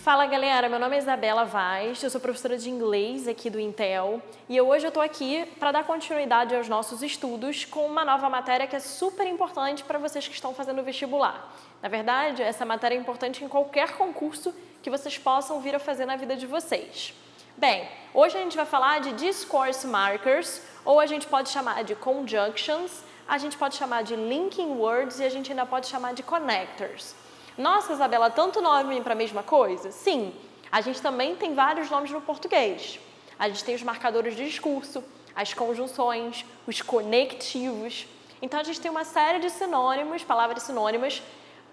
Fala galera, meu nome é Isabela Vaz, eu sou professora de inglês aqui do Intel e hoje eu estou aqui para dar continuidade aos nossos estudos com uma nova matéria que é super importante para vocês que estão fazendo vestibular. Na verdade, essa matéria é importante em qualquer concurso que vocês possam vir a fazer na vida de vocês. Bem, hoje a gente vai falar de discourse markers, ou a gente pode chamar de conjunctions, a gente pode chamar de linking words e a gente ainda pode chamar de connectors. Nossa, Isabela, tanto nome para a mesma coisa? Sim, a gente também tem vários nomes no português. A gente tem os marcadores de discurso, as conjunções, os conectivos. Então, a gente tem uma série de sinônimos, palavras sinônimas,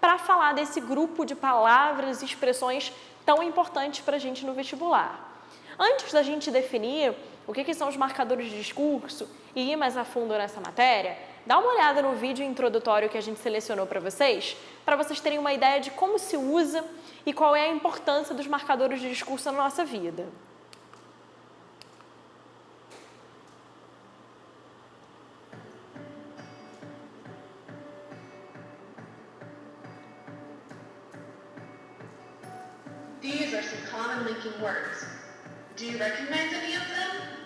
para falar desse grupo de palavras e expressões tão importantes para a gente no vestibular. Antes da gente definir o que são os marcadores de discurso e ir mais a fundo nessa matéria, dá uma olhada no vídeo introdutório que a gente selecionou para vocês terem uma ideia de como se usa e qual é a importância dos marcadores de discurso na nossa vida. These are some common linking words. Do you recognize any of them?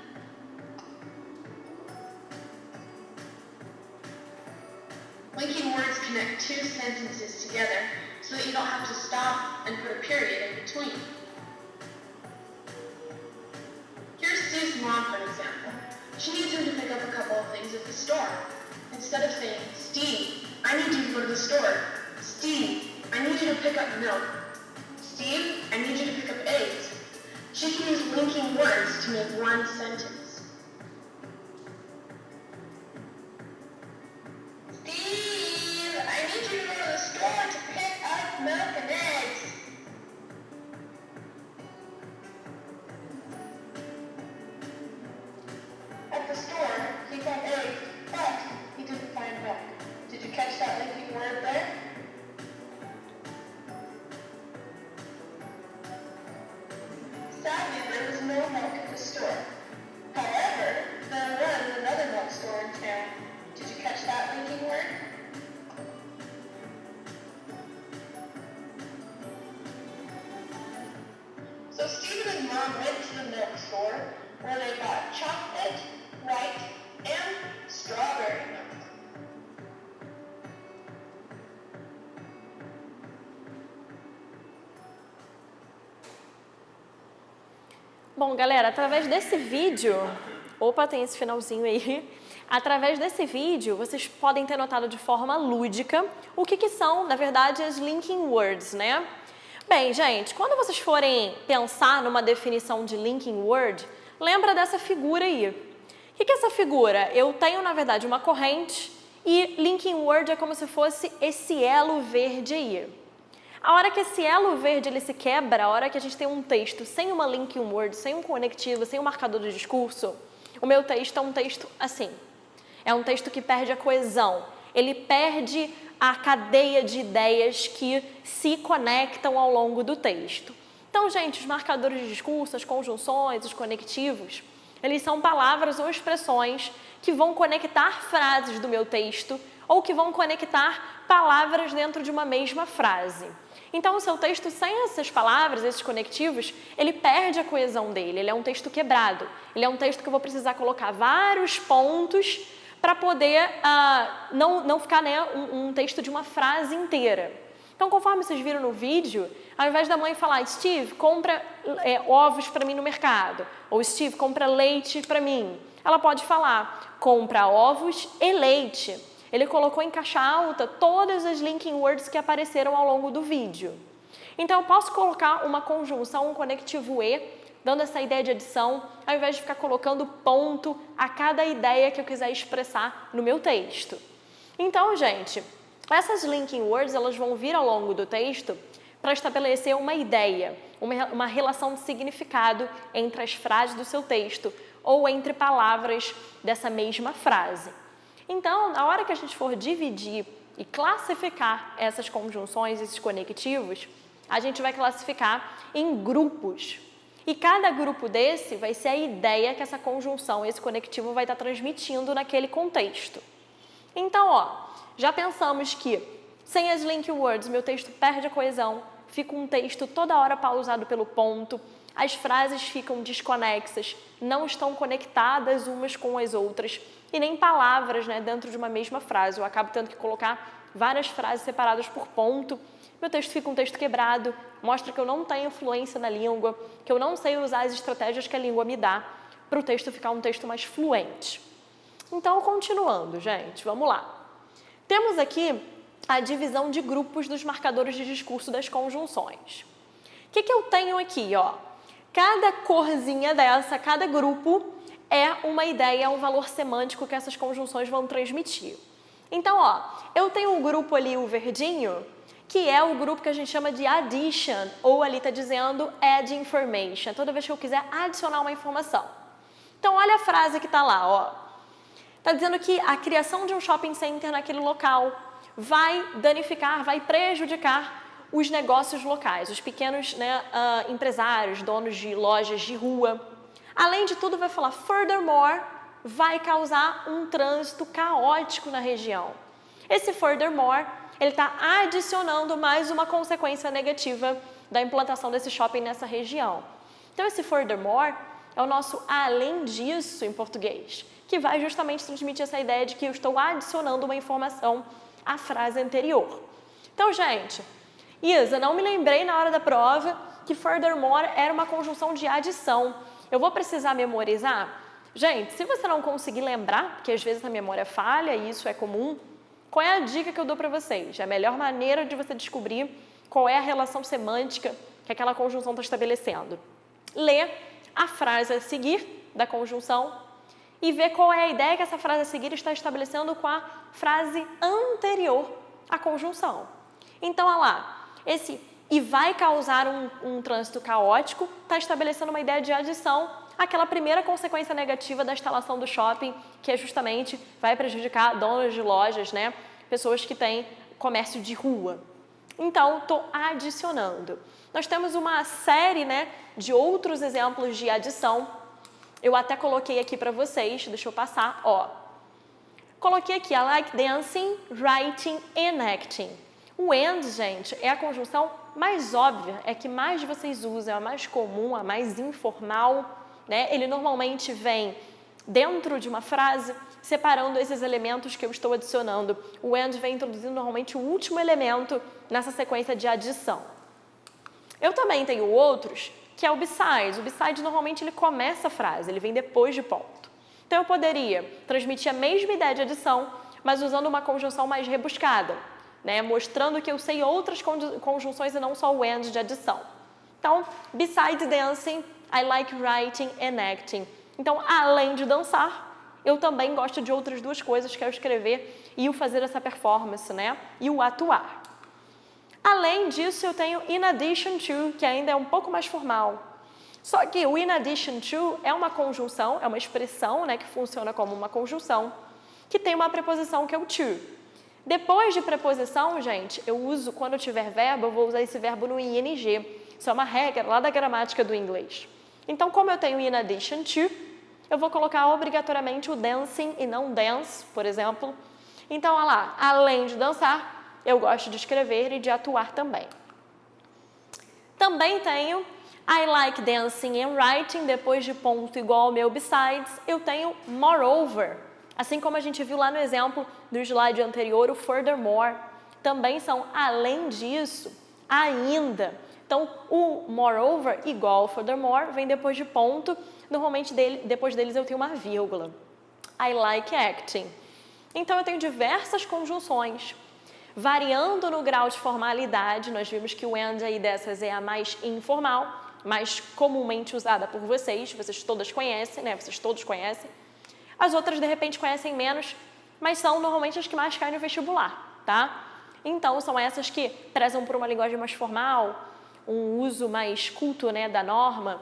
Linking words connect two sentences together so that you don't have to stop and put a period in between. Here's Steve's mom, for example. She needs him to pick up a couple of things at the store. Instead of saying, Steve, I need you to go to the store. Steve, I need you to pick up milk. Steve, I need you to pick up eggs. She can use linking words to make one sentence. Steve, I need you to go to the store to pick up milk and eggs. At the store, he found eggs, but he didn't find milk. Did you catch that linking word there? Sadly, there was no milk at the store. However, there was another milk store in town. Did you catch that linking word? So Steve and his mom went to the milk store where they bought chocolate, white, and strawberry milk. Bom, galera, através desse vídeo, tem esse finalzinho aí, através desse vídeo, vocês podem ter notado de forma lúdica o que são, na verdade, as linking words, né? Bem, gente, quando vocês forem pensar numa definição de linking word, lembra dessa figura aí. O que é essa figura? Eu tenho, na verdade, uma corrente e linking word é como se fosse esse elo verde aí. A hora que esse elo verde ele se quebra, a hora que a gente tem um texto sem uma linking word, sem um conectivo, sem um marcador de discurso, o meu texto é um texto assim. É um texto que perde a coesão. Ele perde a cadeia de ideias que se conectam ao longo do texto. Então, gente, os marcadores de discurso, as conjunções, os conectivos, eles são palavras ou expressões que vão conectar frases do meu texto ou que vão conectar palavras dentro de uma mesma frase. Então, o seu texto sem essas palavras, esses conectivos, ele perde a coesão dele, ele é um texto quebrado. Ele é um texto que eu vou precisar colocar vários pontos para poder não ficar, né, um texto de uma frase inteira. Então, conforme vocês viram no vídeo, ao invés da mãe falar, Steve, compra ovos para mim no mercado, ou Steve, compra leite para mim, ela pode falar, compra ovos e leite. Ele colocou em caixa alta todas as linking words que apareceram ao longo do vídeo. Então, eu posso colocar uma conjunção, um conectivo E, dando essa ideia de adição, ao invés de ficar colocando ponto a cada ideia que eu quiser expressar no meu texto. Então, gente, essas linking words elas vão vir ao longo do texto para estabelecer uma ideia, uma relação de significado entre as frases do seu texto ou entre palavras dessa mesma frase. Então, na hora que a gente for dividir e classificar essas conjunções, esses conectivos, a gente vai classificar em grupos. E cada grupo desse vai ser a ideia que essa conjunção, esse conectivo vai estar transmitindo naquele contexto. Então, já pensamos que sem as link words meu texto perde a coesão, fica um texto toda hora pausado pelo ponto, as frases ficam desconexas, não estão conectadas umas com as outras e nem palavras, né, dentro de uma mesma frase. Eu acabo tendo que colocar várias frases separadas por ponto, meu texto fica um texto quebrado, mostra que eu não tenho fluência na língua, que eu não sei usar as estratégias que a língua me dá para o texto ficar um texto mais fluente. Então, continuando, gente, vamos lá. Temos aqui a divisão de grupos dos marcadores de discurso das conjunções. O que eu tenho aqui, ó? Cada corzinha dessa, cada grupo é uma ideia, um valor semântico que essas conjunções vão transmitir. Então, ó, eu tenho um grupo ali, o verdinho, que é o grupo que a gente chama de addition, ou ali está dizendo add information, toda vez que eu quiser adicionar uma informação. Então, olha a frase que está lá, ó. Está dizendo que a criação de um shopping center naquele local vai danificar, vai prejudicar os negócios locais, os pequenos, né, empresários, donos de lojas de rua. Além de tudo, vai falar, furthermore, vai causar um trânsito caótico na região. Esse furthermore, ele está adicionando mais uma consequência negativa da implantação desse shopping nessa região. Então, esse furthermore é o nosso além disso em português, que vai justamente transmitir essa ideia de que eu estou adicionando uma informação à frase anterior. Então, gente, Isa, não me lembrei na hora da prova que furthermore era uma conjunção de adição. Eu vou precisar memorizar? Gente, se você não conseguir lembrar, porque às vezes a memória falha e isso é comum, qual é a dica que eu dou para vocês? É a melhor maneira de você descobrir qual é a relação semântica que aquela conjunção está estabelecendo. Lê a frase a seguir da conjunção e ver qual é a ideia que essa frase a seguir está estabelecendo com a frase anterior à conjunção. Então, olha lá, esse e vai causar um trânsito caótico está estabelecendo uma ideia de adição àquela primeira consequência negativa da instalação do shopping, que é justamente vai prejudicar donos de lojas, né? Pessoas que têm comércio de rua. Então, estou adicionando. Nós temos uma série, né, de outros exemplos de adição. Eu até coloquei aqui para vocês, deixa eu passar, ó. Coloquei aqui, I like dancing, writing and acting. O and, gente, é a conjunção mais óbvia, é que mais vocês usam, é a mais comum, a mais informal, né? Ele normalmente vem dentro de uma frase, separando esses elementos que eu estou adicionando. O and vem introduzindo normalmente o último elemento nessa sequência de adição. Eu também tenho outros, que é o besides. O besides normalmente ele começa a frase, ele vem depois de ponto. Então eu poderia transmitir a mesma ideia de adição, mas usando uma conjunção mais rebuscada, né? Mostrando que eu sei outras conjunções e não só o and de adição. Então, besides dancing, I like writing and acting. Então, além de dançar, eu também gosto de outras duas coisas, que é o escrever e o fazer essa performance, né? E o atuar. Além disso, eu tenho in addition to, que ainda é um pouco mais formal. Só que o in addition to é uma conjunção, é uma expressão, né, que funciona como uma conjunção, que tem uma preposição que é o to. Depois de preposição, gente, eu uso, quando eu tiver verbo, eu vou usar esse verbo no ing. Isso é uma regra lá da gramática do inglês. Então, como eu tenho in addition to, eu vou colocar obrigatoriamente o dancing e não dance, por exemplo. Então, olha lá, além de dançar, eu gosto de escrever e de atuar também. Também tenho I like dancing and writing, depois de ponto igual ao meu besides, eu tenho moreover. Assim como a gente viu lá no exemplo do slide anterior, o furthermore, também são além disso, ainda. Então, o moreover igual ao furthermore vem depois de ponto, normalmente depois deles eu tenho uma vírgula. I like acting. Então, eu tenho diversas conjunções. Variando no grau de formalidade, nós vimos que o and aí dessas é a mais informal, mais comumente usada por vocês todas conhecem, né? Vocês todos conhecem. As outras, de repente, conhecem menos, mas são normalmente as que mais caem no vestibular, tá? Então, são essas que prezam por uma linguagem mais formal, um uso mais culto, né, da norma.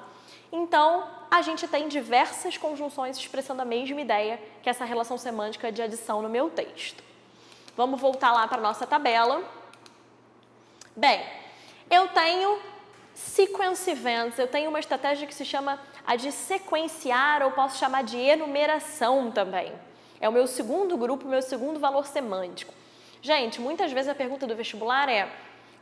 Então, a gente tem diversas conjunções expressando a mesma ideia, que é essa relação semântica de adição no meu texto. Vamos voltar lá para a nossa tabela. Bem, eu tenho sequence events, eu tenho uma estratégia que se chama a de sequenciar, ou posso chamar de enumeração também. É o meu segundo grupo, meu segundo valor semântico. Gente, muitas vezes a pergunta do vestibular é: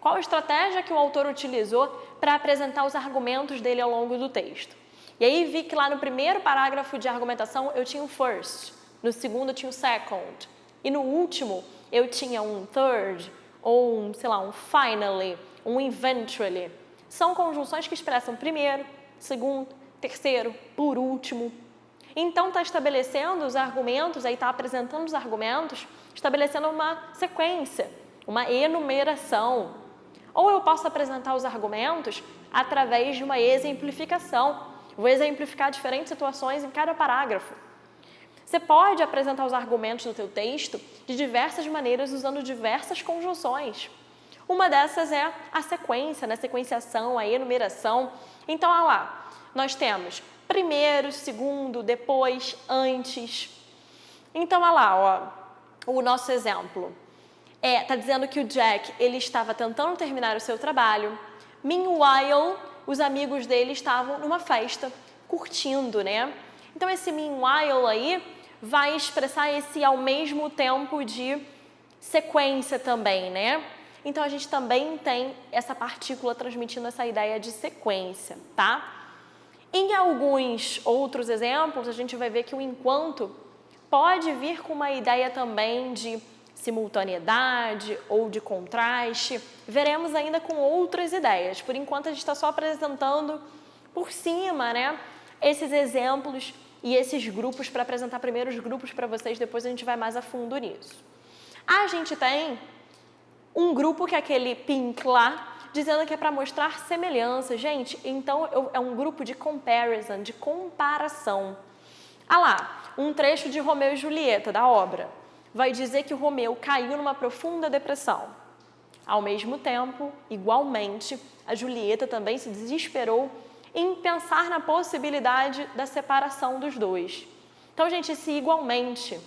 Qual a estratégia que o autor utilizou para apresentar os argumentos dele ao longo do texto? E aí vi que lá no primeiro parágrafo de argumentação eu tinha um first, no segundo eu tinha um second, e no último eu tinha um third, ou um, sei lá, um finally, um eventually. São conjunções que expressam primeiro, segundo, terceiro, por último. Então está estabelecendo os argumentos, aí está apresentando os argumentos, estabelecendo uma sequência, uma enumeração. Ou eu posso apresentar os argumentos através de uma exemplificação. Vou exemplificar diferentes situações em cada parágrafo. Você pode apresentar os argumentos do teu texto de diversas maneiras, usando diversas conjunções. Uma dessas é a sequência, né? Sequenciação, a enumeração. Então, olha lá, nós temos primeiro, segundo, depois, antes. Então, olha lá, ó, o nosso exemplo. Está dizendo que o Jack ele estava tentando terminar o seu trabalho. Meanwhile, os amigos dele estavam numa festa, curtindo, né? Então, esse meanwhile aí vai expressar esse ao mesmo tempo de sequência também, né? Então, a gente também tem essa partícula transmitindo essa ideia de sequência, tá? Em alguns outros exemplos, a gente vai ver que o enquanto pode vir com uma ideia também de simultaneidade ou de contraste. Veremos ainda com outras ideias. Por enquanto, a gente está só apresentando por cima, né, esses exemplos e esses grupos para apresentar primeiro os grupos para vocês, depois a gente vai mais a fundo nisso. A gente tem um grupo que é aquele pink lá, dizendo que é para mostrar semelhança. Gente, então é um grupo de comparison, de comparação. Ah lá, um trecho de Romeu e Julieta, da obra, vai dizer que o Romeu caiu numa profunda depressão. Ao mesmo tempo, igualmente, a Julieta também se desesperou em pensar na possibilidade da separação dos dois. Então, gente, esse igualmente.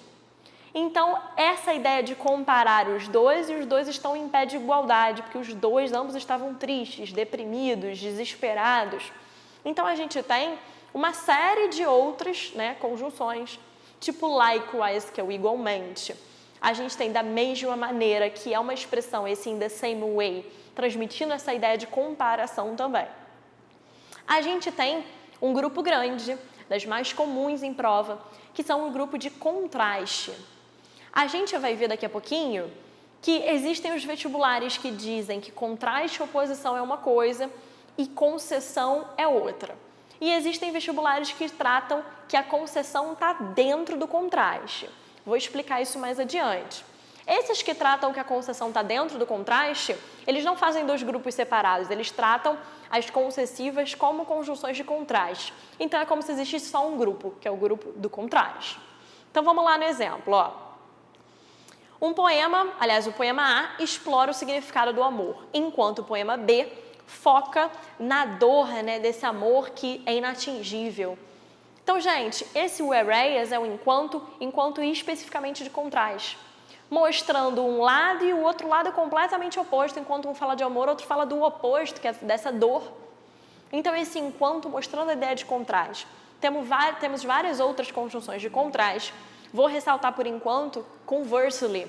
Então, essa ideia de comparar os dois, e os dois estão em pé de igualdade, porque os dois, ambos estavam tristes, deprimidos, desesperados. Então, a gente tem uma série de outras, né, conjunções, tipo likewise, que é o igualmente. A gente tem da mesma maneira, que é uma expressão, esse in the same way, transmitindo essa ideia de comparação também. A gente tem um grupo grande, das mais comuns em prova, que são um grupo de contraste. A gente vai ver daqui a pouquinho que existem os vestibulares que dizem que contraste e oposição é uma coisa e concessão é outra. E existem vestibulares que tratam que a concessão está dentro do contraste. Vou explicar isso mais adiante. Esses que tratam que a concessão está dentro do contraste, eles não fazem dois grupos separados, eles tratam as concessivas como conjunções de contraste. Então, é como se existisse só um grupo, que é o grupo do contraste. Então, vamos lá no exemplo, ó. Um poema, aliás, o poema A explora o significado do amor, enquanto o poema B foca na dor, né, desse amor que é inatingível. Então, gente, esse whereas é o enquanto especificamente de contraste, mostrando um lado e o outro lado completamente oposto, enquanto um fala de amor, outro fala do oposto, que é dessa dor. Então, esse enquanto mostrando a ideia de contraste. Temos várias outras conjunções de contraste. Vou ressaltar por enquanto conversely,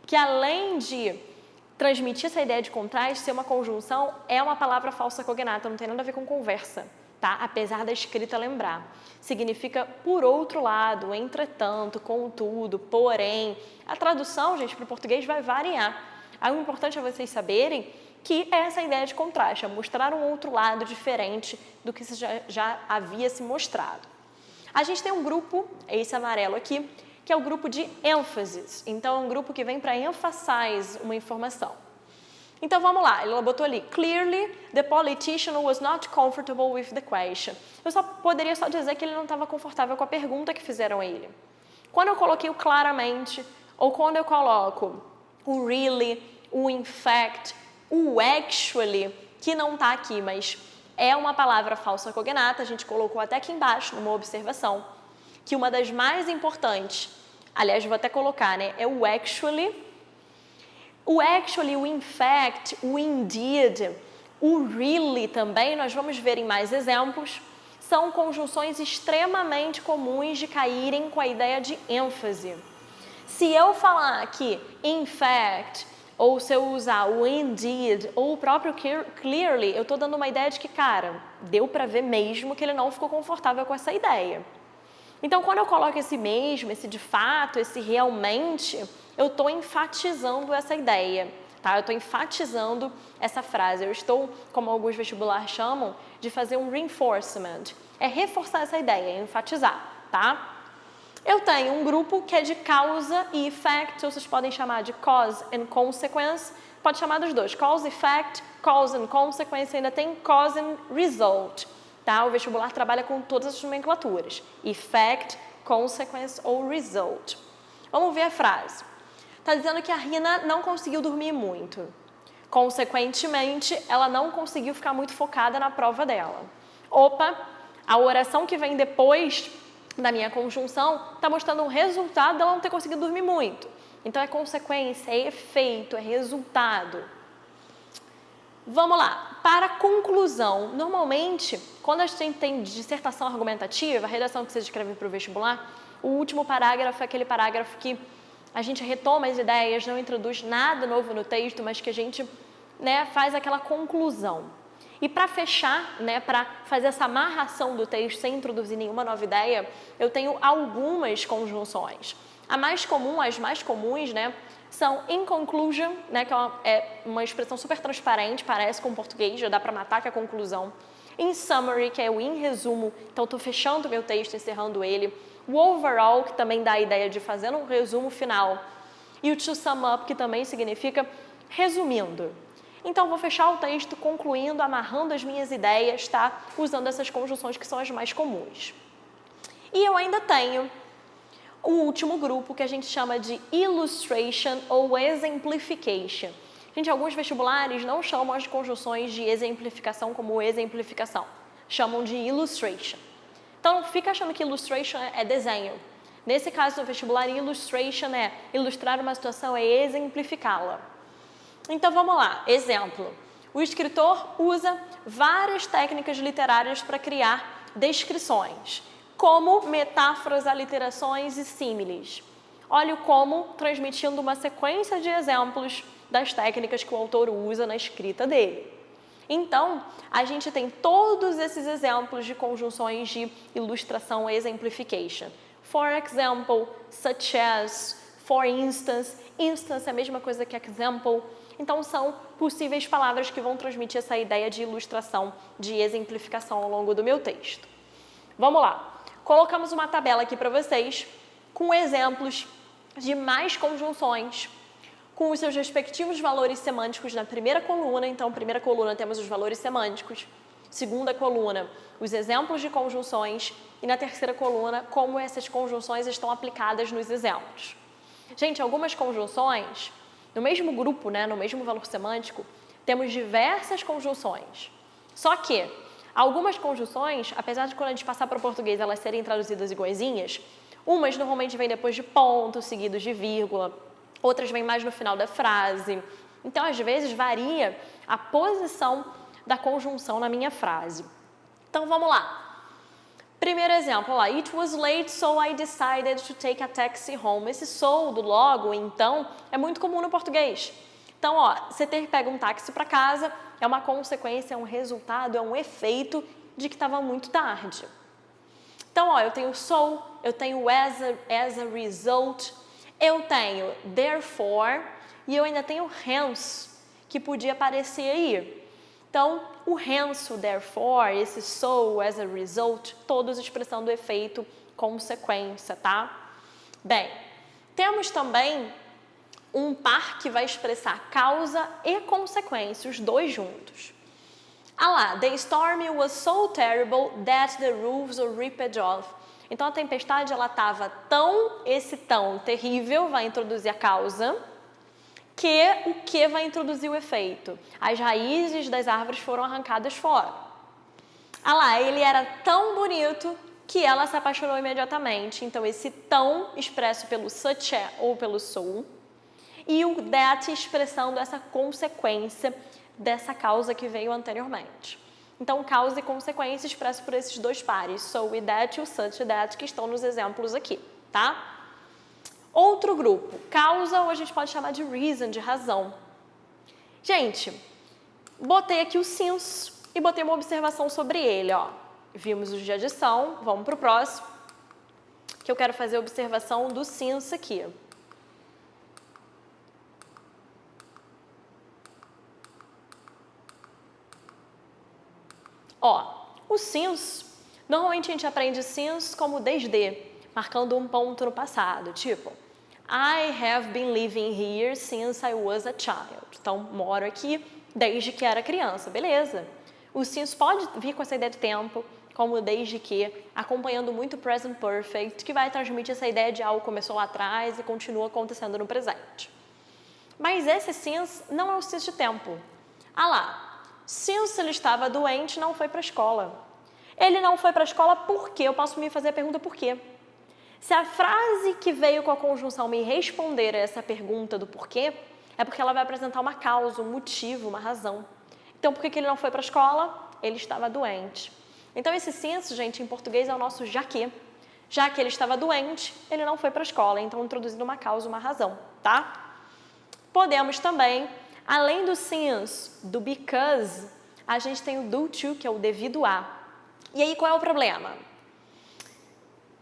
que além de transmitir essa ideia de contraste, ser uma conjunção, é uma palavra falsa cognata, não tem nada a ver com conversa, tá? Apesar da escrita lembrar. Significa por outro lado, entretanto, contudo, porém. A tradução, gente, para o português vai variar. Aí o importante é vocês saberem que é essa ideia de contraste, é mostrar um outro lado diferente do que já havia se mostrado. A gente tem um grupo, esse amarelo aqui, que é o grupo de ênfases. Então, é um grupo que vem para emphasize uma informação. Então, vamos lá. Ela botou ali, clearly, the politician was not comfortable with the question. Eu poderia só dizer que ele não estava confortável com a pergunta que fizeram a ele. Quando eu coloquei o claramente, ou quando eu coloco o really, o in fact, o actually, que não está aqui, mas é uma palavra falsa cognata, a gente colocou até aqui embaixo, numa observação, que uma das mais importantes, aliás, vou até colocar, né, é o actually, o in fact, o indeed, o really também, nós vamos ver em mais exemplos, são conjunções extremamente comuns de caírem com a ideia de ênfase. Se eu falar que, in fact, ou se eu usar o indeed, ou o próprio clearly, eu estou dando uma ideia de que, cara, deu para ver mesmo que ele não ficou confortável com essa ideia. Então, quando eu coloco esse mesmo, esse de fato, esse realmente, eu estou enfatizando essa ideia, tá? Eu estou enfatizando essa frase. Eu estou, como alguns vestibulares chamam, de fazer um reinforcement. É reforçar essa ideia, é enfatizar, tá? Eu tenho um grupo que é de causa e effect, ou vocês podem chamar de cause and consequence, pode chamar dos dois, cause, effect, cause and consequence, ainda tem cause and result, tá? O vestibular trabalha com todas as nomenclaturas, effect, consequence ou result. Vamos ver a frase. Está dizendo que a Rina não conseguiu dormir muito. Consequentemente, ela não conseguiu ficar muito focada na prova dela. Opa, a oração que vem depois da minha conjunção está mostrando um resultado dela não ter conseguido dormir muito. Então, é consequência, é efeito, é resultado. Vamos lá. Para conclusão, normalmente, quando a gente tem dissertação argumentativa, a redação que você escreve para o vestibular, o último parágrafo é aquele parágrafo que a gente retoma as ideias, não introduz nada novo no texto, mas que a gente, né, faz aquela conclusão. E para fechar, né, para fazer essa amarração do texto sem introduzir nenhuma nova ideia, eu tenho algumas conjunções. A mais comum, as mais comuns, né, são in conclusion, né, que é uma expressão super transparente, parece com o português, já dá para matar que é a conclusão. In summary, que é o em resumo, então estou fechando o meu texto, encerrando ele. O overall, que também dá a ideia de fazer um resumo final. E o to sum up, que também significa resumindo. Então, vou fechar o texto concluindo, amarrando as minhas ideias, tá? Usando essas conjunções que são as mais comuns. E eu ainda tenho o último grupo que a gente chama de illustration ou exemplification. Gente, alguns vestibulares não chamam as conjunções de exemplificação como exemplificação. Chamam de illustration. Então, não fica achando que illustration é desenho. Nesse caso do vestibular, illustration é ilustrar uma situação, é exemplificá-la. Então, vamos lá. Exemplo. O escritor usa várias técnicas literárias para criar descrições, como metáforas, aliterações e símiles. Olha o como transmitindo uma sequência de exemplos das técnicas que o autor usa na escrita dele. Então, a gente tem todos esses exemplos de conjunções de ilustração, exemplification. For example, such as, for instance. Instance é a mesma coisa que example. Então, são possíveis palavras que vão transmitir essa ideia de ilustração, de exemplificação ao longo do meu texto. Vamos lá. Colocamos uma tabela aqui para vocês com exemplos de mais conjunções com os seus respectivos valores semânticos na primeira coluna. Então, primeira coluna temos os valores semânticos, segunda coluna, os exemplos de conjunções e na terceira coluna, como essas conjunções estão aplicadas nos exemplos. Gente, algumas conjunções, no mesmo grupo, né, no mesmo valor semântico, temos diversas conjunções. Só que algumas conjunções, apesar de quando a gente passar para o português elas serem traduzidas iguaizinhas, umas normalmente vêm depois de ponto, seguidos de vírgula, outras vêm mais no final da frase. Então, às vezes, varia a posição da conjunção na minha frase. Então, vamos lá. Primeiro exemplo, lá. It was late, so I decided to take a taxi home. Esse so do logo, então, é muito comum no português. Então, ó, você pega um táxi para casa, é uma consequência, é um resultado, é um efeito de que estava muito tarde. Então, ó, eu tenho so, eu tenho as a result, eu tenho therefore e eu ainda tenho hence, que podia aparecer aí. Então, o hence, o therefore, esse so, as a result, todos expressando efeito, consequência, tá? Bem, temos também um par que vai expressar causa e consequência, os dois juntos. Ah lá, the storm was so terrible that the roofs were ripped off. Então, a tempestade, ela estava tão terrível, vai introduzir a causa, que o que vai introduzir o efeito? As raízes das árvores foram arrancadas fora. Ah lá, ele era tão bonito que ela se apaixonou imediatamente. Então, esse tão expresso pelo such ou pelo so, e o that expressando essa consequência dessa causa que veio anteriormente. Então, causa e consequência expresso por esses dois pares, so e that e o such e that, que estão nos exemplos aqui, tá? Outro grupo, causa, ou a gente pode chamar de reason, de razão. Gente, botei aqui o since e botei uma observação sobre ele, ó. Vimos os de adição, vamos para o próximo, que eu quero fazer a observação do since aqui. Ó, o since, normalmente a gente aprende since como desde, marcando um ponto no passado, tipo, I have been living here since I was a child. Então, moro aqui desde que era criança, beleza. O since pode vir com essa ideia de tempo, como desde que, acompanhando muito o present perfect, que vai transmitir essa ideia de algo começou lá atrás e continua acontecendo no presente. Mas esse since não é o since de tempo. Ah lá, since ele estava doente, não foi para a escola. Ele não foi para a escola por quê? Eu posso me fazer a pergunta por quê? Se a frase que veio com a conjunção me responder a essa pergunta do porquê, é porque ela vai apresentar uma causa, um motivo, uma razão. Então, por que ele não foi para a escola? Ele estava doente. Então, esse since, gente, em português é o nosso já que. Já que ele estava doente, ele não foi para a escola. Então, introduzindo uma causa, uma razão, tá? Podemos também, além do since, do because, a gente tem o due to, que é o devido a. E aí, qual é o problema?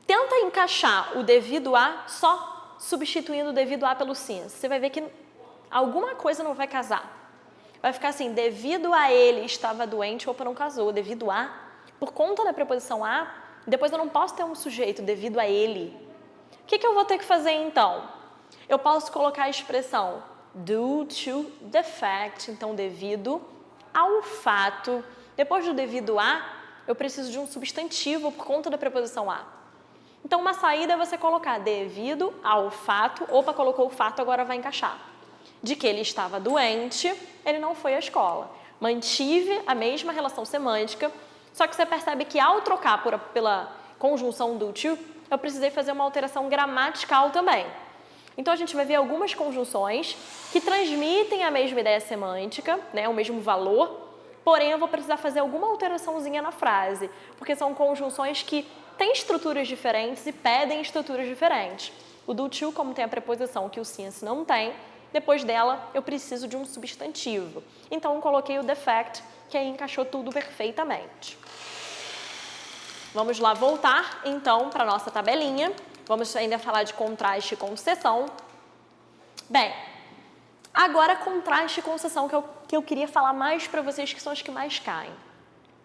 Tenta encaixar o devido a só substituindo o devido a pelo since. Você vai ver que alguma coisa não vai casar. Vai ficar assim, devido a ele estava doente, opa, não casou. Devido a, por conta da preposição a, depois eu não posso ter um sujeito devido a ele. O que eu vou ter que fazer então? Eu posso colocar a expressão due to the fact, então devido ao fato. Depois do devido a, eu preciso de um substantivo por conta da preposição a. Então, uma saída é você colocar devido ao fato, opa, colocou o fato, agora vai encaixar. De que ele estava doente, ele não foi à escola. Mantive a mesma relação semântica, só que você percebe que ao trocar pela conjunção do to, eu precisei fazer uma alteração gramatical também. Então, a gente vai ver algumas conjunções que transmitem a mesma ideia semântica, né, o mesmo valor, porém eu vou precisar fazer alguma alteraçãozinha na frase, porque são conjunções que têm estruturas diferentes e pedem estruturas diferentes. O do to, como tem a preposição que o since não tem, depois dela eu preciso de um substantivo. Então, eu coloquei o the fact, que aí encaixou tudo perfeitamente. Vamos lá voltar, então, para a nossa tabelinha. Vamos ainda falar de contraste e concessão. Bem, agora contraste e concessão, que eu queria falar mais para vocês, que são as que mais caem.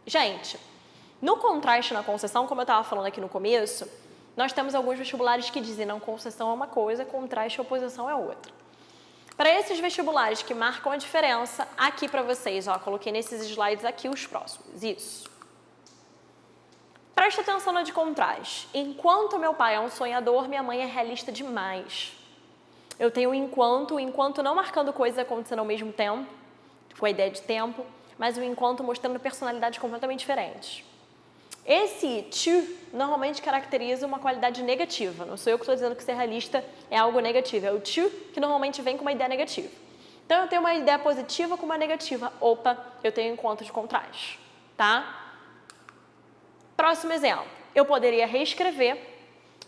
Gente, no contraste e na concessão, como eu estava falando aqui no começo, nós temos alguns vestibulares que dizem não, concessão é uma coisa, contraste e oposição é outra. Para esses vestibulares que marcam a diferença, aqui para vocês, ó, coloquei nesses slides aqui os próximos, isso. Presta atenção na de contraste. Enquanto meu pai é um sonhador, minha mãe é realista demais. Eu tenho o enquanto não marcando coisas acontecendo ao mesmo tempo, com a ideia de tempo, mas o enquanto mostrando personalidades completamente diferentes. Esse to normalmente caracteriza uma qualidade negativa. Não sou eu que estou dizendo que ser realista é algo negativo. É o to que normalmente vem com uma ideia negativa. Então, eu tenho uma ideia positiva com uma negativa. Opa, eu tenho encontro de contraste. Tá? Próximo exemplo. Eu poderia reescrever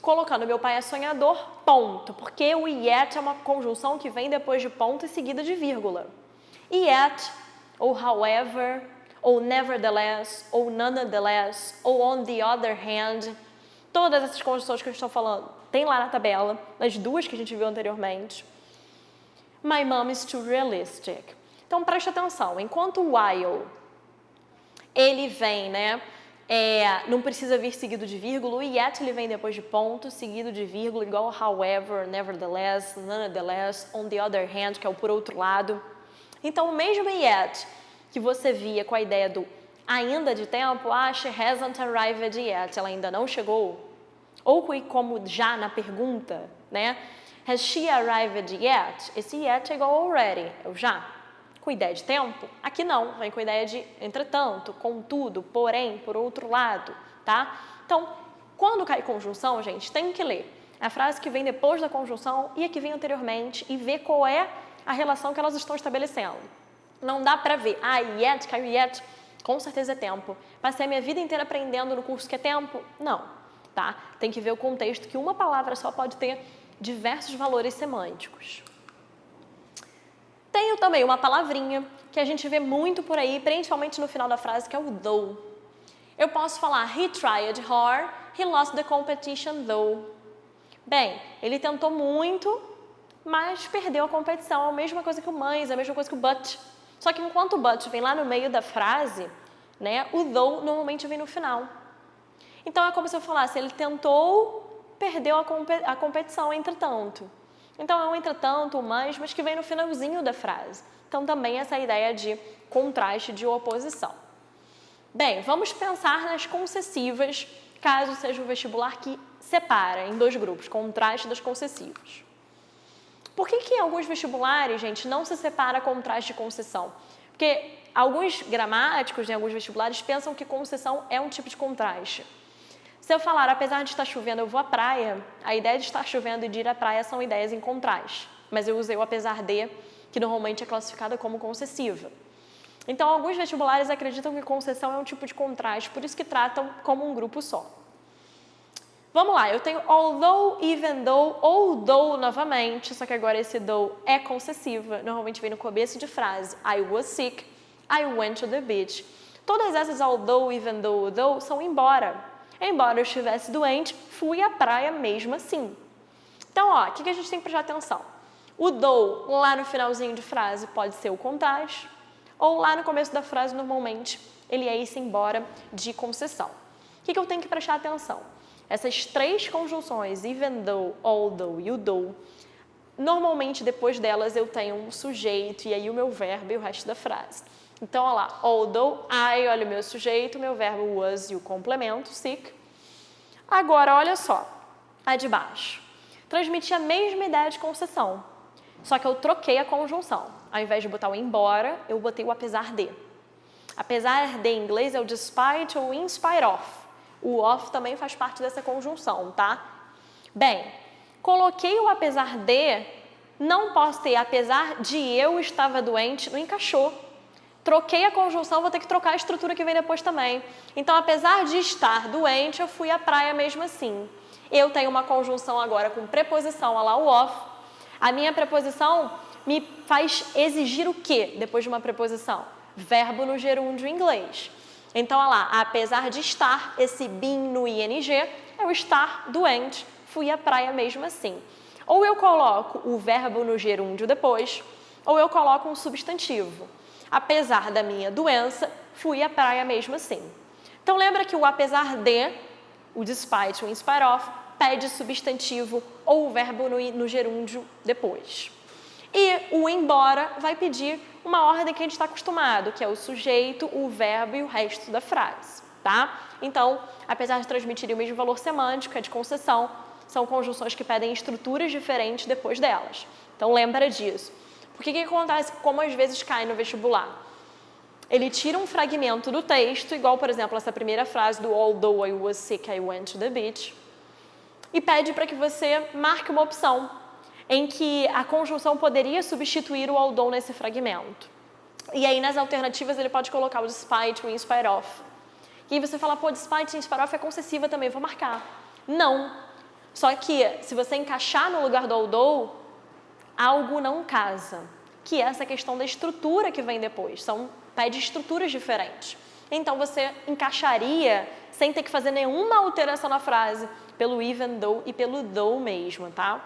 colocando meu pai é sonhador, ponto. Porque o yet é uma conjunção que vem depois de ponto e seguida de vírgula. Yet, ou however, ou nevertheless, ou nonetheless, ou on the other hand, todas essas conjunções que eu estou falando, tem lá na tabela, as duas que a gente viu anteriormente. My mom is too realistic. Então, preste atenção, enquanto o while, ele vem, né, não precisa vir seguido de vírgula, o yet ele vem depois de ponto, seguido de vírgula, igual however, nevertheless, nonetheless, on the other hand, que é o por outro lado. Então, o mesmo yet que você via com a ideia do ainda de tempo, she hasn't arrived yet, ela ainda não chegou. Ou como já na pergunta, né? Has she arrived yet? Esse yet é igual ao already, é o já. Com ideia de tempo, aqui não, vem com ideia de entretanto, contudo, porém, por outro lado, tá? Então, quando cai conjunção, gente, tem que ler a frase que vem depois da conjunção e a que vem anteriormente e ver qual é a relação que elas estão estabelecendo. Não dá pra ver, yet, caiu yet, com certeza é tempo. Passei a minha vida inteira aprendendo no curso que é tempo? Não, tá? Tem que ver o contexto, que uma palavra só pode ter diversos valores semânticos. Tenho também uma palavrinha que a gente vê muito por aí, principalmente no final da frase, que é o though. Eu posso falar, he tried hard, he lost the competition though. Bem, ele tentou muito, mas perdeu a competição. É a mesma coisa que o mas, é a mesma coisa que o but. Só que enquanto o but vem lá no meio da frase, né, o though normalmente vem no final. Então é como se eu falasse, ele tentou, perdeu a competição, entretanto. Então é um entretanto, o mas que vem no finalzinho da frase. Então também essa ideia de contraste, de oposição. Bem, vamos pensar nas concessivas, caso seja um vestibular que separa em dois grupos, contraste das concessivas. Por que em alguns vestibulares, gente, não se separa contraste e concessão? Porque alguns gramáticos, em alguns vestibulares, pensam que concessão é um tipo de contraste. Se eu falar, apesar de estar chovendo, eu vou à praia, a ideia de estar chovendo e de ir à praia são ideias em contraste. Mas eu usei o apesar de, que normalmente é classificada como concessiva. Então, alguns vestibulares acreditam que concessão é um tipo de contraste, por isso que tratam como um grupo só. Vamos lá, eu tenho although, even though, ou though novamente, só que agora esse though é concessiva, normalmente vem no começo de frase. I was sick, I went to the beach. Todas essas although, even though, though são embora. Embora eu estivesse doente, fui à praia mesmo assim. Então, ó, o que a gente tem que prestar atenção? O though, lá no finalzinho de frase, pode ser o contraste, ou lá no começo da frase, normalmente, ele é esse embora de concessão. O que eu tenho que prestar atenção? Essas três conjunções, even though, although e o though, normalmente depois delas eu tenho um sujeito e aí o meu verbo e o resto da frase. Então, olha lá, although I, olha o meu sujeito, meu verbo was e o complemento, sick. Agora, olha só, a de baixo. Transmiti a mesma ideia de concessão, só que eu troquei a conjunção. Ao invés de botar o embora, eu botei o apesar de. Apesar de em inglês é o despite ou in spite of. O of também faz parte dessa conjunção, tá? Bem, coloquei o apesar de, não posso ter apesar de eu estava doente, não encaixou. Troquei a conjunção, vou ter que trocar a estrutura que vem depois também. Então, apesar de estar doente, eu fui à praia mesmo assim. Eu tenho uma conjunção agora com preposição, olha lá o of. A minha preposição me faz exigir o quê depois de uma preposição? Verbo no gerúndio em inglês. Então, olha lá, apesar de estar, esse been no ing, eu estar doente, fui à praia mesmo assim. Ou eu coloco o verbo no gerúndio depois, ou eu coloco um substantivo. Apesar da minha doença, fui à praia mesmo assim. Então, lembra que o apesar de, o despite, o in spite of, pede substantivo ou o verbo no gerúndio depois. E o embora vai pedir uma ordem que a gente está acostumado, que é o sujeito, o verbo e o resto da frase, tá? Então, apesar de transmitirem o mesmo valor semântico, é de concessão, são conjunções que pedem estruturas diferentes depois delas. Então, lembra disso. Porque o que acontece, como às vezes cai no vestibular? Ele tira um fragmento do texto, igual, por exemplo, essa primeira frase do although I was sick, I went to the beach, e pede para que você marque uma opção em que a conjunção poderia substituir o although nesse fragmento. E aí, nas alternativas, ele pode colocar o despite, o in spite of. E aí você fala, pô, despite e in spite of é concessiva também, vou marcar. Não. Só que, se você encaixar no lugar do although, algo não casa, que é essa questão da estrutura que vem depois. Pede estruturas diferentes. Então, você encaixaria, sem ter que fazer nenhuma alteração na frase, pelo even though e pelo though mesmo, tá?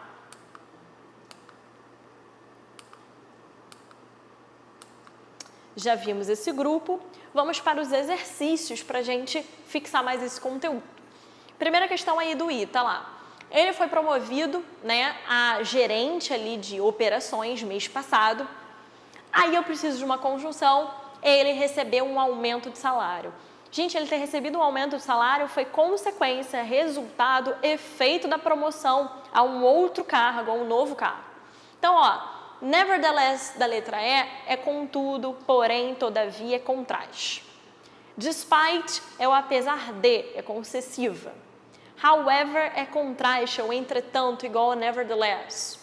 Já vimos esse grupo. Vamos para os exercícios para a gente fixar mais esse conteúdo. Primeira questão aí do I, tá lá. Ele foi promovido, né, a gerente ali de operações mês passado. Aí eu preciso de uma conjunção, ele recebeu um aumento de salário. Gente, ele ter recebido um aumento de salário foi consequência, resultado, efeito da promoção a um outro cargo, a um novo cargo. Então, ó, nevertheless da letra E é contudo, porém, todavia, é contraste. Despite é o apesar de, é concessiva. However é contraste, ou entretanto, igual a nevertheless.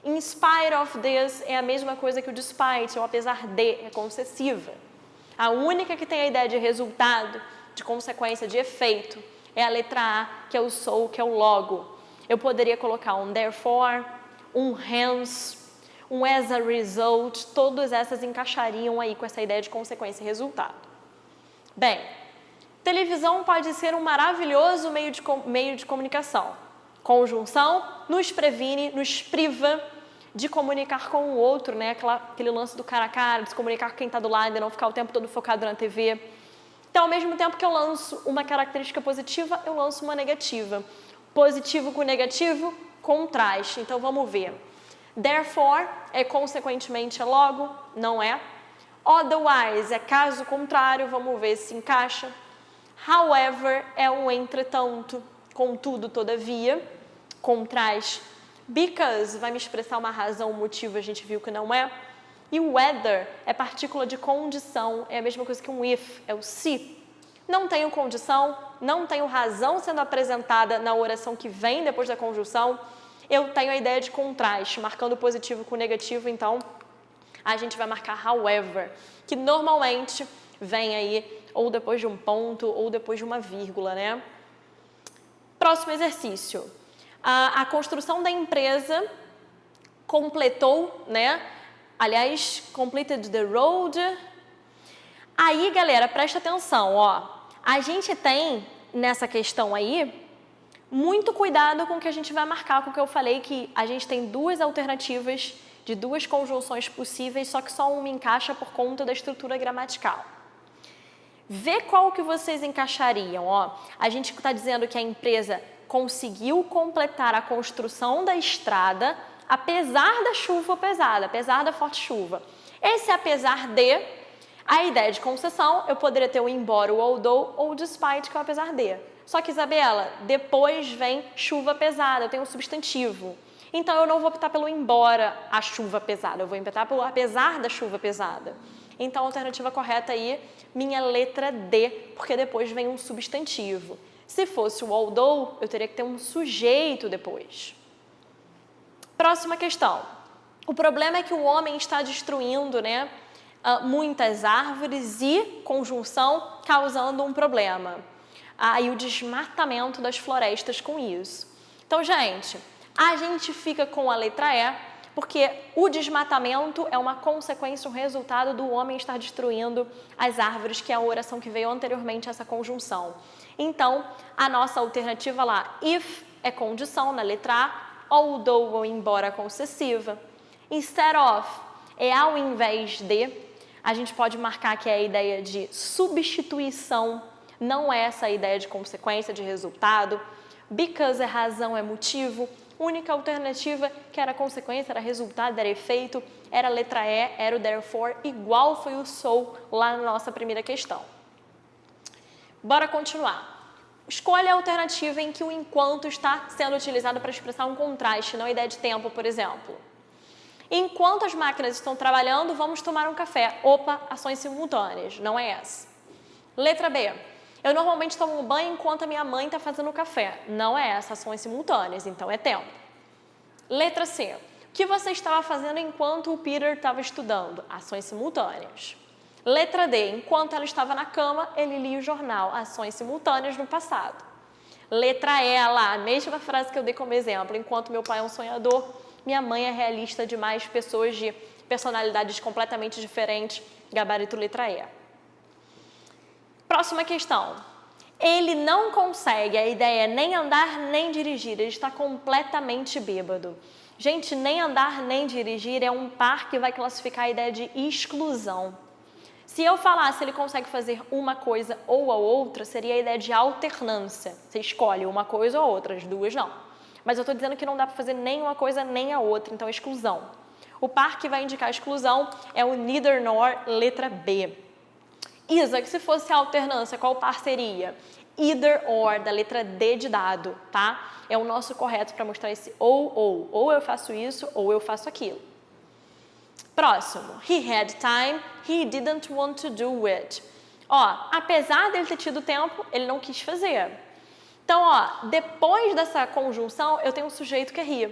In spite of this é a mesma coisa que o despite, ou apesar de, é concessiva. A única que tem a ideia de resultado, de consequência, de efeito, é a letra A, que é o so, que é o logo. Eu poderia colocar um therefore, um hence, um as a result, todas essas encaixariam aí com essa ideia de consequência e resultado. Bem, televisão pode ser um maravilhoso meio de comunicação. Conjunção nos previne, nos priva de comunicar com o outro, né? Aquele lance do cara a cara, de se comunicar com quem está do lado e não ficar o tempo todo focado na TV. Então, ao mesmo tempo que eu lanço uma característica positiva, eu lanço uma negativa. Positivo com negativo, contraste. Então, vamos ver. Therefore é consequentemente é logo, não é. Otherwise é caso contrário, vamos ver se encaixa. However é um entretanto, contudo, todavia, contraste. Because vai me expressar uma razão, um motivo, a gente viu que não é. E whether é partícula de condição, é a mesma coisa que um if, é o se. Não tenho condição, não tenho razão sendo apresentada na oração que vem depois da conjunção. Eu tenho a ideia de contraste, marcando positivo com negativo, então a gente vai marcar however, que normalmente vem aí ou depois de um ponto ou depois de uma vírgula, né? Próximo exercício. A construção da empresa completou, né? Aliás, completed the road. Aí, galera, presta atenção, ó. A gente tem, nessa questão aí, muito cuidado com o que a gente vai marcar, com o que eu falei, que a gente tem duas alternativas de duas conjunções possíveis, só que só uma encaixa por conta da estrutura gramatical. Vê qual que vocês encaixariam, ó. A gente está dizendo que a empresa conseguiu completar a construção da estrada, apesar da chuva pesada, apesar da forte chuva. Esse apesar de, a ideia de concessão, eu poderia ter o embora, o although ou o despite, que é o apesar de. Só que, Isabela, depois vem chuva pesada, eu tenho um substantivo. Então, eu não vou optar pelo embora a chuva pesada, eu vou optar pelo apesar da chuva pesada. Então, a alternativa correta aí, minha letra D, porque depois vem um substantivo. Se fosse o although, eu teria que ter um sujeito depois. Próxima questão. O problema é que o homem está destruindo, né, muitas árvores e conjunção causando um problema. Aí o desmatamento das florestas com isso. Então, gente, a gente fica com a letra E, porque o desmatamento é uma consequência, um resultado do homem estar destruindo as árvores, que é a oração que veio anteriormente a essa conjunção. Então, a nossa alternativa lá, if é condição na letra A, although ou embora concessiva. Instead of é ao invés de, a gente pode marcar que é a ideia de substituição, não é essa a ideia de consequência, de resultado. Because é razão, é motivo. Única alternativa que era consequência, era resultado, era efeito, era a letra E, era o therefore, igual foi o so lá na nossa primeira questão. Bora continuar. Escolha a alternativa em que o enquanto está sendo utilizado para expressar um contraste, não a ideia de tempo, por exemplo. Enquanto as máquinas estão trabalhando, vamos tomar um café. Opa, ações simultâneas, não é essa. Letra B. Eu normalmente tomo um banho enquanto a minha mãe está fazendo o café. Não é essa, ações simultâneas, então é tempo. Letra C. O que você estava fazendo enquanto o Peter estava estudando? Ações simultâneas. Letra D. Enquanto ela estava na cama, ele lia o jornal. Ações simultâneas no passado. Letra E, lá, a mesma frase que eu dei como exemplo. Enquanto meu pai é um sonhador, minha mãe é realista demais, pessoas de personalidades completamente diferentes. Gabarito letra E. Próxima questão. Ele não consegue, a ideia é nem andar nem dirigir, ele está completamente bêbado. Gente, nem andar nem dirigir é um par que vai classificar a ideia de exclusão. Se eu falasse ele consegue fazer uma coisa ou a outra, seria a ideia de alternância. Você escolhe uma coisa ou outra, as duas não. Mas eu estou dizendo que não dá para fazer nem uma coisa nem a outra, então é exclusão. O par que vai indicar a exclusão é o neither nor, letra B. Isa, que se fosse a alternância, qual par seria? Either or, da letra D de dado, tá? É o nosso correto para mostrar esse ou. Ou eu faço isso, ou eu faço aquilo. Próximo. He had time, he didn't want to do it. Ó, apesar dele ter tido tempo, ele não quis fazer. Então, ó, depois dessa conjunção, eu tenho um sujeito que é he.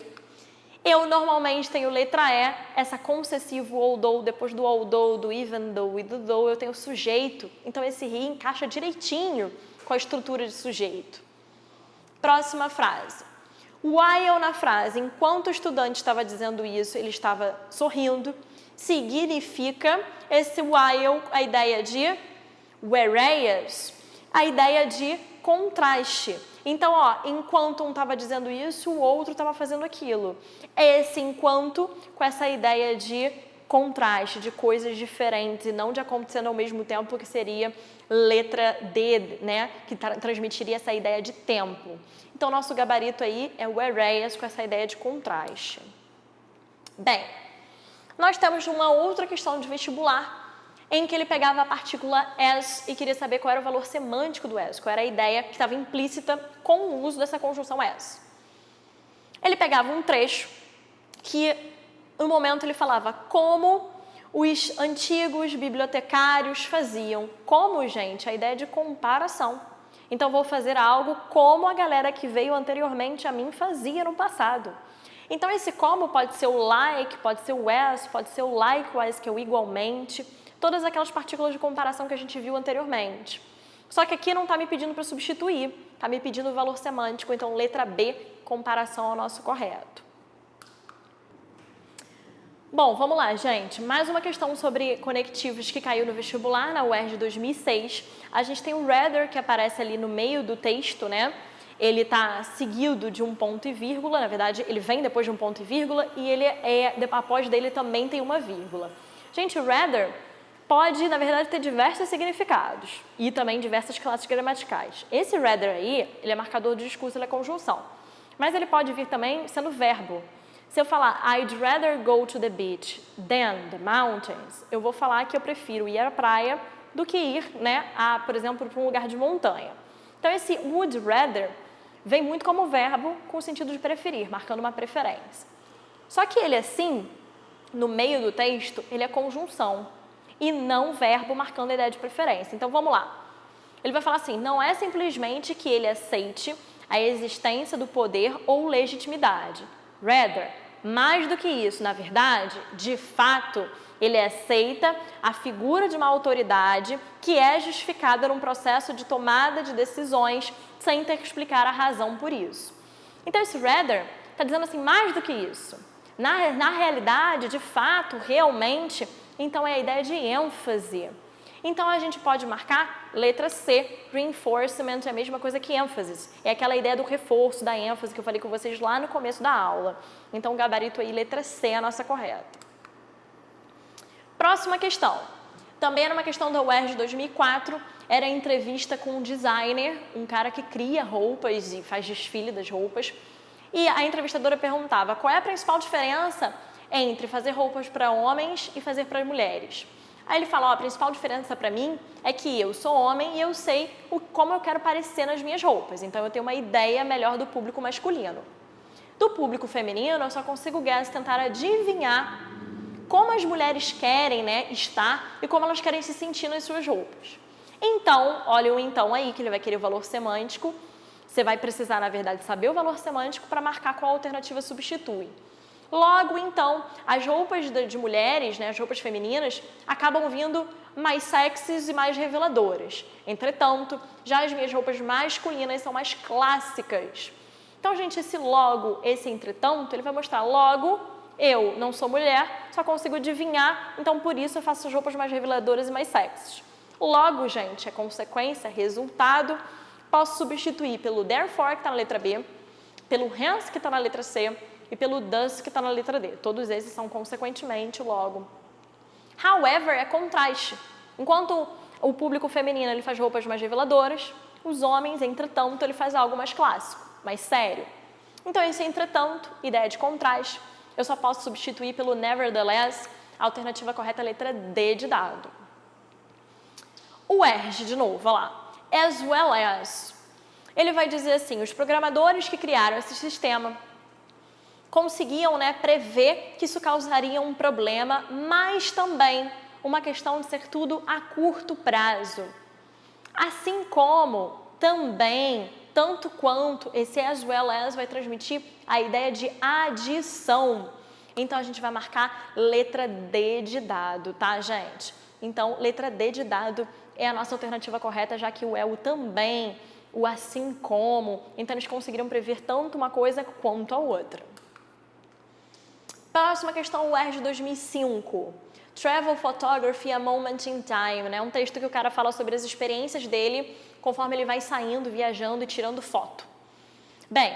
Eu normalmente tenho letra E, essa concessivo although, depois do although, do even though e do though, eu tenho sujeito. Então, esse he encaixa direitinho com a estrutura de sujeito. Próxima frase. While na frase, enquanto o estudante estava dizendo isso, ele estava sorrindo, significa esse while, a ideia de whereas, a ideia de contraste. Então, enquanto um estava dizendo isso, o outro estava fazendo aquilo. Esse enquanto com essa ideia de contraste, de coisas diferentes e não de acontecendo ao mesmo tempo, que seria letra D, né, que transmitiria essa ideia de tempo. Então, nosso gabarito aí é whereas com essa ideia de contraste. Bem, nós temos uma outra questão de vestibular em que ele pegava a partícula as e queria saber qual era o valor semântico do as, qual era a ideia que estava implícita com o uso dessa conjunção as. Ele pegava um trecho que, no momento, ele falava como os antigos bibliotecários faziam. Como, gente? A ideia de comparação. Então, vou fazer algo como a galera que veio anteriormente a mim fazia no passado. Então, esse como pode ser o like, pode ser o as, pode ser o likewise, que é o igualmente, todas aquelas partículas de comparação que a gente viu anteriormente. Só que aqui não está me pedindo para substituir, está me pedindo o valor semântico, então letra B, comparação ao nosso correto. Bom, vamos lá, gente. Mais uma questão sobre conectivos que caiu no vestibular na UERJ 2006. A gente tem o rather, que aparece ali no meio do texto, né? Ele está seguido de um ponto e vírgula, na verdade, ele vem depois de um ponto e vírgula e ele após dele também tem uma vírgula. Gente, o rather pode, na verdade, ter diversos significados e também diversas classes gramaticais. Esse rather aí, ele é marcador de discurso e é conjunção, mas ele pode vir também sendo verbo. Se eu falar I'd rather go to the beach than the mountains, eu vou falar que eu prefiro ir à praia do que ir, né, por exemplo, para um lugar de montanha. Então, esse would rather vem muito como verbo com o sentido de preferir, marcando uma preferência. Só que ele, assim, no meio do texto, ele é conjunção e não verbo marcando a ideia de preferência. Então, vamos lá. Ele vai falar assim, não é simplesmente que ele aceite a existência do poder ou legitimidade. Rather, mais do que isso, na verdade, de fato, ele aceita a figura de uma autoridade que é justificada num processo de tomada de decisões sem ter que explicar a razão por isso. Então, esse rather está dizendo assim, mais do que isso. Na realidade, de fato, realmente, então é a ideia de ênfase. Então, a gente pode marcar letra C, reinforcement, é a mesma coisa que emphasis. É aquela ideia do reforço, da ênfase que eu falei com vocês lá no começo da aula. Então, o gabarito aí, letra C, é a nossa correta. Próxima questão. Também era uma questão da UERJ de 2004, era a entrevista com um designer, um cara que cria roupas e faz desfile das roupas. E a entrevistadora perguntava qual é a principal diferença entre fazer roupas para homens e fazer para mulheres. Aí ele fala, a principal diferença para mim é que eu sou homem e eu sei como eu quero parecer nas minhas roupas. Então, eu tenho uma ideia melhor do público masculino. Do público feminino, eu só consigo tentar adivinhar como as mulheres querem, né, estar e como elas querem se sentir nas suas roupas. Então, olha o então aí, que ele vai querer o valor semântico. Você vai precisar, na verdade, saber o valor semântico para marcar qual alternativa substitui. Logo, então, as roupas de mulheres, né, as roupas femininas, acabam vindo mais sexys e mais reveladoras. Entretanto, já as minhas roupas masculinas são mais clássicas. Então, gente, esse logo, esse entretanto, ele vai mostrar logo, eu não sou mulher, só consigo adivinhar, então por isso eu faço as roupas mais reveladoras e mais sexys. Logo, gente, é consequência, resultado, posso substituir pelo therefore, que está na letra B, pelo hence, que está na letra C, e pelo thus, que está na letra D. Todos esses são, consequentemente, logo. However, é contraste. Enquanto o público feminino ele faz roupas mais reveladoras, os homens, entretanto, ele faz algo mais clássico, mais sério. Então, esse entretanto, ideia de contraste, eu só posso substituir pelo nevertheless, a alternativa correta é a letra D de dado. O UERJ, de novo, olha lá. As well as. Ele vai dizer assim, os programadores que criaram esse sistema conseguiam, né, prever que isso causaria um problema, mas também uma questão de ser tudo a curto prazo. Assim como também, tanto quanto, esse as well as vai transmitir a ideia de adição. Então, a gente vai marcar letra D de dado, tá, gente? Então, letra D de dado é a nossa alternativa correta, já que o também, o assim como. Então, eles conseguiram prever tanto uma coisa quanto a outra. Próxima questão, o UERJ de 2005. Travel Photography, A Moment in Time, né? Um texto que o cara fala sobre as experiências dele conforme ele vai saindo, viajando e tirando foto. Bem,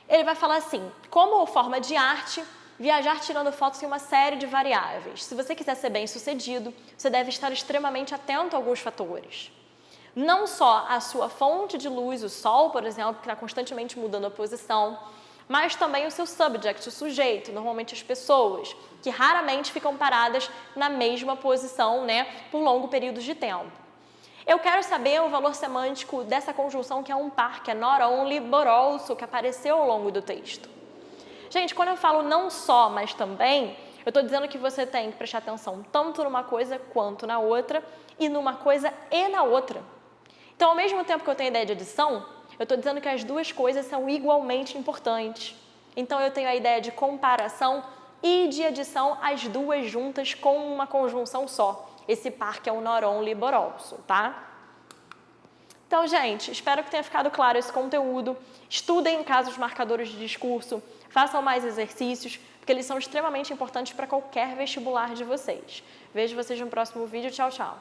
ele vai falar assim, como forma de arte, viajar tirando fotos tem uma série de variáveis. Se você quiser ser bem-sucedido, você deve estar extremamente atento a alguns fatores. Não só a sua fonte de luz, o sol, por exemplo, que está constantemente mudando a posição, mas também o seu subject, o sujeito, normalmente as pessoas, que raramente ficam paradas na mesma posição, né, por longo períodos de tempo. Eu quero saber o valor semântico dessa conjunção que é um par, que é not only, but also, que apareceu ao longo do texto. Gente, quando eu falo não só, mas também, eu estou dizendo que você tem que prestar atenção tanto numa coisa quanto na outra, e numa coisa e na outra. Então, ao mesmo tempo que eu tenho a ideia de adição, eu estou dizendo que as duas coisas são igualmente importantes. Então, eu tenho a ideia de comparação e de adição, as duas juntas com uma conjunção só. Esse par que é o not only, but also, tá? Então, gente, espero que tenha ficado claro esse conteúdo. Estudem em casa os marcadores de discurso, façam mais exercícios, porque eles são extremamente importantes para qualquer vestibular de vocês. Vejo vocês no próximo vídeo. Tchau, tchau!